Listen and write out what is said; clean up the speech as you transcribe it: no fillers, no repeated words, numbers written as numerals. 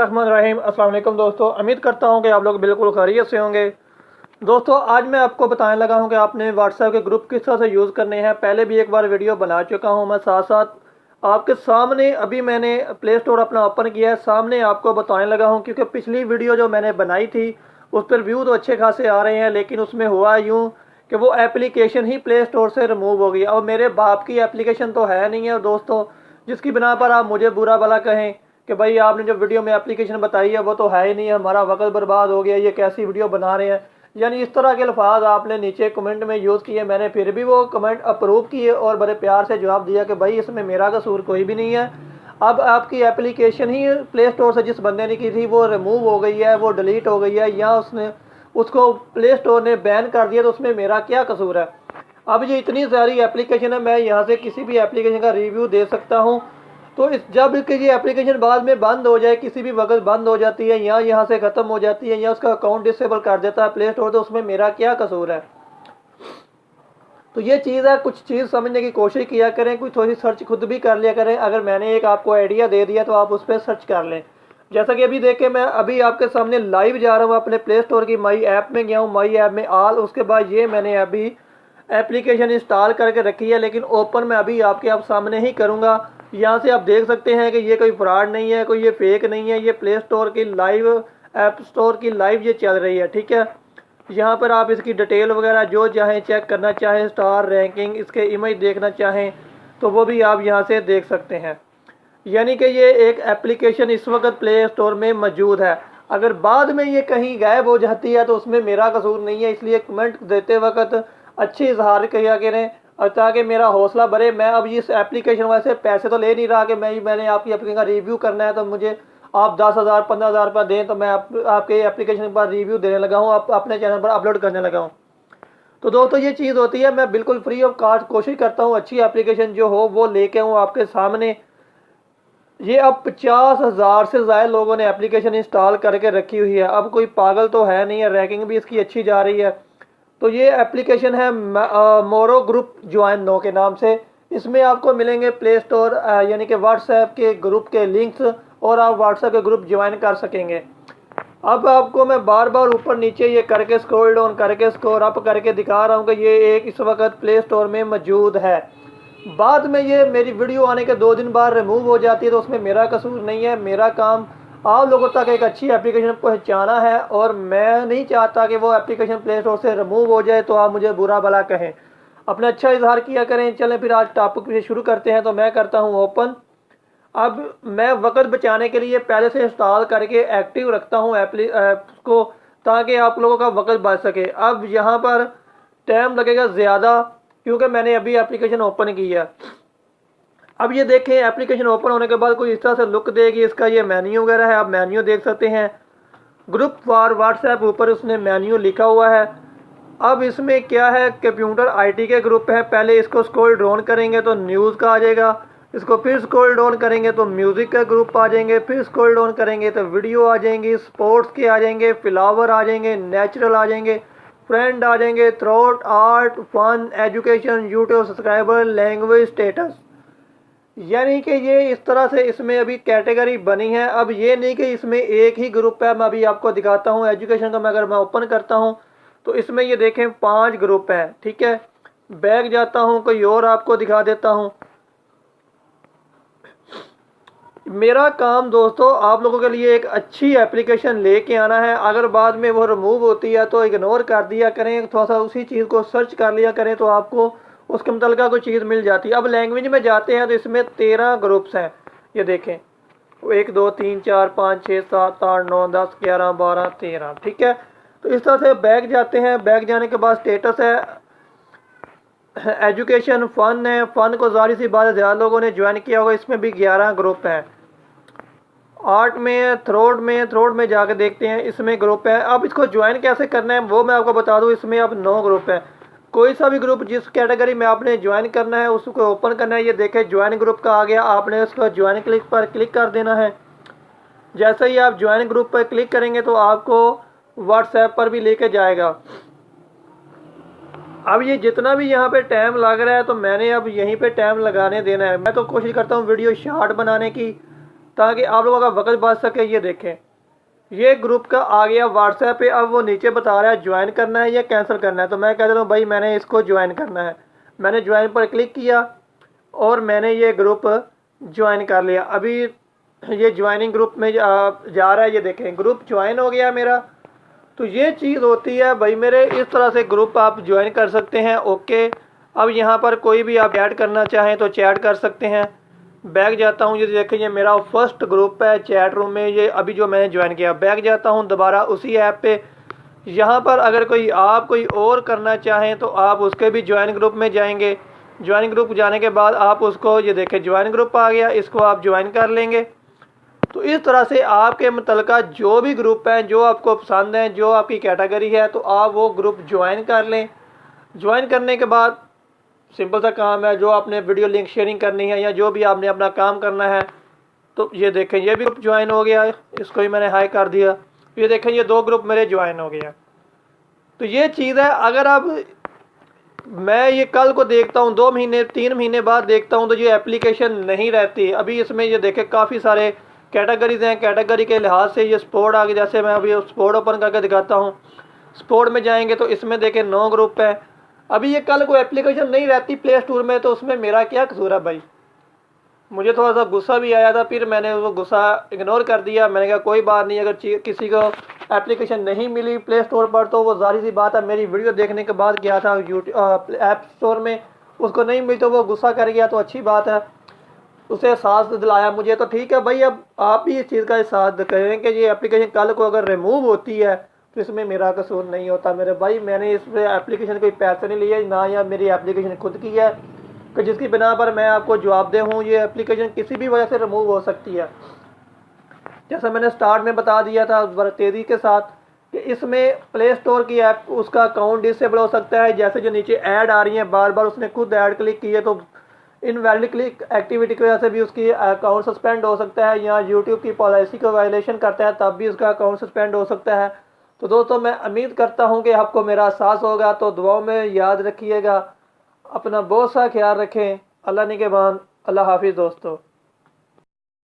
रहीम अस्सलाम वालेकुम दोस्तों, उम्मीद करता हूं कि आप लोग बिल्कुल खैरियत से होंगे। दोस्तों आज मैं आपको बताने लगा हूं कि आपने व्हाट्सएप के ग्रुप किस तरह से यूज़ करने हैं। पहले भी एक बार वीडियो बना चुका हूं मैं, साथ साथ आपके सामने अभी मैंने प्ले स्टोर अपना ओपन किया है, सामने आपको बताने लगा हूं। क्योंकि पिछली वीडियो जो मैंने बनाई थी उस पर व्यू तो अच्छे खासे आ रहे हैं, लेकिन उसमें हुआ यूँ कि वो एप्लीकेशन ही प्ले स्टोर से रिमूव हो गई। और मेरे बाप की एप्लीकेशन तो है नहीं है दोस्तों, जिसकी बिना पर आप मुझे बुरा भला कहें कि भाई आपने जो वीडियो में एप्लीकेशन बताई है वो तो है ही नहीं है, हमारा वक्त बर्बाद हो गया, ये कैसी वीडियो बना रहे हैं। यानी इस तरह के अल्फाज आपने नीचे कमेंट में यूज़ किए। मैंने फिर भी वो कमेंट अप्रूव किए और बड़े प्यार से जवाब दिया कि भाई इसमें मेरा कसूर कोई भी नहीं है। अब आपकी एप्लीकेशन ही प्ले स्टोर से जिस बंदे ने की थी वो रिमूव हो गई है, वो डिलीट हो गई है, या उसने उसको प्ले स्टोर ने बैन कर दिया, तो उसमें मेरा क्या कसूर है। अब ये इतनी सारी एप्लीकेशन है, मैं यहाँ से किसी भी एप्लीकेशन का रिव्यू दे सकता हूँ। तो इस जब कि ये एप्लीकेशन बाद में बंद हो जाए, किसी भी वक्त बंद हो जाती है या यहाँ से ख़त्म हो जाती है या उसका अकाउंट डिसेबल कर देता है प्ले स्टोर, तो उसमें मेरा क्या कसूर है। तो ये चीज़ है, कुछ चीज़ समझने की कोशिश किया करें, कुछ थोड़ी सर्च खुद भी कर लिया करें। अगर मैंने एक आपको आइडिया दे दिया तो आप उस पर सर्च कर लें। जैसा कि अभी देखें, मैं अभी आपके सामने लाइव जा रहा हूँ, अपने प्ले स्टोर की माई ऐप में गया हूँ, माई ऐप में ऑल, उसके बाद ये मैंने अभी एप्लीकेशन इंस्टॉल करके रखी है, लेकिन ओपन मैं अभी आपके आप सामने ही करूँगा। यहाँ से आप देख सकते हैं कि ये कोई फ्रॉड नहीं है, कोई ये फेक नहीं है, ये प्ले स्टोर की लाइव, ऐप स्टोर की लाइव ये चल रही है, ठीक है। यहाँ पर आप इसकी डिटेल वगैरह जो चाहें चेक करना चाहें, स्टार रैंकिंग, इसके इमेज देखना चाहें तो वो भी आप यहाँ से देख सकते हैं। यानी कि ये एक एप्लीकेशन इस वक्त प्ले स्टोर में मौजूद है। अगर बाद में ये कहीं गायब हो जाती है तो उसमें मेरा कसूर नहीं है, इसलिए कमेंट देते वक्त अच्छी इजहार किया करें और ताकि मेरा हौसला बढ़े। मैं अब इस एप्लीकेशन वैसे पैसे तो ले नहीं रहा कि मैंने आपकी एप्लीकेशन का रिव्यू करना है तो मुझे आप 10,000 15,000 रुपये दें तो मैं आपके एप्लीकेशन पर रिव्यू देने लगा हूँ, आप अपने चैनल पर अपलोड करने लगा हूँ। तो दोस्तों ये चीज़ होती है, मैं बिल्कुल फ्री ऑफ कॉस्ट कोशिश करता हूँ अच्छी एप्लीकेशन जो हो वो लेके आऊँ आपके सामने। ये अब 50,000 से ज़्यादा लोगों ने एप्लीकेशन इंस्टॉल करके रखी हुई है। अब कोई पागल तो है नहीं है, रैंकिंग भी इसकी अच्छी जा रही है। तो ये एप्लीकेशन है मोरो ग्रुप ज्वाइन नो के नाम से। इसमें आपको मिलेंगे प्ले स्टोर यानी कि व्हाट्सएप के ग्रुप के लिंक्स, और आप व्हाट्सएप के ग्रुप ज्वाइन कर सकेंगे। अब आपको मैं बार बार ऊपर नीचे ये करके स्क्रॉल डाउन करके स्क्रॉल अप करके दिखा रहा हूँ कि ये एक इस वक्त प्ले स्टोर में मौजूद है। बाद में ये मेरी वीडियो आने के 2 दिन बाद रिमूव हो जाती है तो उसमें मेरा कसूर नहीं है। मेरा काम आप लोगों तक एक अच्छी एप्लीकेशन पहुंचाना है, और मैं नहीं चाहता कि वो एप्लीकेशन प्ले स्टोर से रिमूव हो जाए तो आप मुझे बुरा भला कहें। अपना अच्छा इजहार किया करें। चलें फिर आज टॉपिक पे शुरू करते हैं। तो मैं करता हूँ ओपन। अब मैं वक्त बचाने के लिए पहले से इंस्टॉल करके एक्टिव रखता हूँ ऐप को, ताकि आप लोगों का वक्त बच सके। अब यहाँ पर टाइम लगेगा ज़्यादा क्योंकि मैंने अभी एप्लीकेशन ओपन की है। अब ये देखें, एप्लीकेशन ओपन होने के बाद कोई इस तरह से लुक देगी। इसका ये मेन्यू वगैरह है, आप मेन्यू देख सकते हैं। ग्रुप फॉर व्हाट्सएप ऊपर उसने मेन्यू लिखा हुआ है। अब इसमें क्या है, कंप्यूटर आईटी के ग्रुप है। पहले इसको स्क्रॉल डाउन करेंगे तो न्यूज़ का आ जाएगा, इसको फिर स्क्रॉल डाउन करेंगे तो म्यूज़िक का ग्रुप आ जाएंगे, फिर स्क्रॉल डाउन करेंगे तो वीडियो आ जाएंगी, स्पोर्ट्स के आ जाएंगे, फ्लावर आ जाएंगे, नेचुरल आ जाएंगे, फ्रेंड आ जाएंगे, throat, art, fun, education, YouTube subscriber, language, status. यानी कि ये इस तरह से इसमें अभी कैटेगरी बनी है। अब ये नहीं कि इसमें एक ही ग्रुप है, मैं अभी आपको दिखाता हूँ। एजुकेशन का मैं अगर मैं ओपन करता हूँ तो इसमें ये देखें 5 ग्रुप हैं, ठीक है। बैक जाता हूँ, कोई और आपको दिखा देता हूँ। मेरा काम दोस्तों आप लोगों के लिए एक अच्छी एप्लीकेशन लेके आना है। अगर बाद में वो रिमूव होती है तो इग्नोर कर दिया करें, थोड़ा सा उसी चीज़ को सर्च कर लिया करें तो आपको उसके मुतल्लिका कोई चीज़ मिल जाती है। अब लैंग्वेज में जाते हैं तो इसमें 13 ग्रुप्स हैं, ये देखें 1 2 3 4 5 6 7 8 9 10 11 12 13, ठीक है। तो इस तरह से बैक जाते हैं। बैक जाने के बाद स्टेटस है, एजुकेशन, फ़न है। फ़न को ज़ाहिर सी बात है ज़्यादा लोगों ने ज्वाइन किया होगा, इसमें भी 11 ग्रुप हैं। आर्ट में, थ्रोड में जाकर देखते हैं, इसमें ग्रुप है। अब इसको ज्वाइन कैसे करना है वो मैं आपको बता दूं। इसमें अब 9 ग्रुप है। कोई सा भी ग्रुप जिस कैटेगरी में आपने ज्वाइन करना है उसको ओपन करना है। ये देखें ज्वाइन ग्रुप का आ गया, आपने उसको ज्वाइन क्लिक पर क्लिक कर देना है। जैसे ही आप ज्वाइन ग्रुप पर क्लिक करेंगे तो आपको व्हाट्सएप पर भी लेके जाएगा। अब ये जितना भी यहाँ पे टाइम लग रहा है तो मैंने अब यहीं पे टाइम लगाने देना है। मैं तो कोशिश करता हूँ वीडियो शॉर्ट बनाने की, ताकि आप लोगों का वक्त बच सके। ये देखें, ये ग्रुप का आ गया व्हाट्सएप पे। अब वो नीचे बता रहा है ज्वाइन करना है या कैंसिल करना है। तो मैं कह देता हूँ भाई मैंने इसको ज्वाइन करना है। मैंने ज्वाइन पर क्लिक किया और मैंने ये ग्रुप ज्वाइन कर लिया। अभी ये ज्वाइनिंग ग्रुप में जा रहा है। ये देखें, ग्रुप ज्वाइन हो गया मेरा। तो ये चीज़ होती है भाई मेरे, इस तरह से ग्रुप आप ज्वाइन कर सकते हैं। ओके, अब यहाँ पर कोई भी आप ऐड करना चाहें तो चैट कर सकते हैं। बैक जाता हूँ, ये देखें ये मेरा फर्स्ट ग्रुप है चैट रूम में, ये अभी जो मैंने ज्वाइन किया। बैक जाता हूँ दोबारा उसी ऐप पे। यहाँ पर अगर कोई और करना चाहें तो आप उसके भी ज्वाइन ग्रुप में जाएंगे। ज्वाइन ग्रुप जाने के बाद आप उसको, ये देखें ज्वाइन ग्रुप आ गया, इसको आप ज्वाइन कर लेंगे। तो इस तरह से आपके मुतलका जो भी ग्रुप हैं, जो आपको पसंद हैं, जो आपकी कैटेगरी है, तो आप वो ग्रुप ज्वाइन कर लें। ज्वाइन करने के बाद सिंपल सा काम है, जो आपने वीडियो लिंक शेयरिंग करनी है या जो भी आपने अपना काम करना है, तो ये देखें ये भी ग्रुप ज्वाइन हो गया है। इसको ही मैंने हाई कर दिया। ये देखें ये 2 ग्रुप मेरे ज्वाइन हो गया। तो ये चीज़ है, अगर आप, मैं ये कल को देखता हूँ 2 महीने 3 महीने बाद देखता हूँ तो ये एप्लीकेशन नहीं रहती। अभी इसमें ये देखें काफ़ी सारे कैटेगरीज हैं। कैटेगरी के लिहाज से ये स्पोर्ट आ गया। जैसे मैं अभी स्पोर्ट ओपन करके दिखाता हूँ। स्पोर्ट में जाएंगे तो इसमें देखें 9 ग्रुप है। अभी ये कल को एप्लीकेशन नहीं रहती प्ले स्टोर में, तो उसमें मेरा क्या कसूर है भाई। मुझे थोड़ा सा गुस्सा भी आया था, फिर मैंने वो गुस्सा इग्नोर कर दिया। मैंने कहा कोई बात नहीं, अगर किसी को एप्लीकेशन नहीं मिली प्ले स्टोर पर तो वो जाहिर सी बात है, मेरी वीडियो देखने के बाद गया था यूट्यूब ऐप स्टोर में, उसको नहीं मिली तो वो गुस्सा कर गया। तो अच्छी बात है, उसे एहसास दिलाया मुझे, तो ठीक है भाई। अब आप भी इस चीज़ का एहसास करें कि ये एप्लीकेशन कल को अगर रिमूव होती है तो इसमें मेरा कसूर नहीं होता मेरे भाई। मैंने इस एप्लीकेशन कोई पैसे नहीं लिए ना, या मेरी एप्लीकेशन खुद की है कि जिसकी बिना पर मैं आपको जवाबदेह हूँ। ये एप्लीकेशन किसी भी वजह से रिमूव हो सकती है। जैसा मैंने स्टार्ट में बता दिया था तेज़ी के साथ कि इसमें प्ले स्टोर की ऐप उसका अकाउंट डिसेबल हो सकता है। जैसे जो नीचे ऐड आ रही हैं बार बार, उसने खुद ऐड क्लिक की है तो इनवैलिड क्लिक एक्टिविटी की वजह से भी उसकी अकाउंट सस्पेंड हो सकता है, या यूट्यूब की पॉलिसी को वायलेशन करता है तब भी उसका अकाउंट सस्पेंड हो सकता है। तो दोस्तों मैं उम्मीद करता हूँ कि आपको मेरा एहसास होगा। तो दुआओं में याद रखिएगा, अपना बहुत सा ख्याल रखें। अल्लाह निगहबान। अल्लाह हाफिज़ दोस्तों।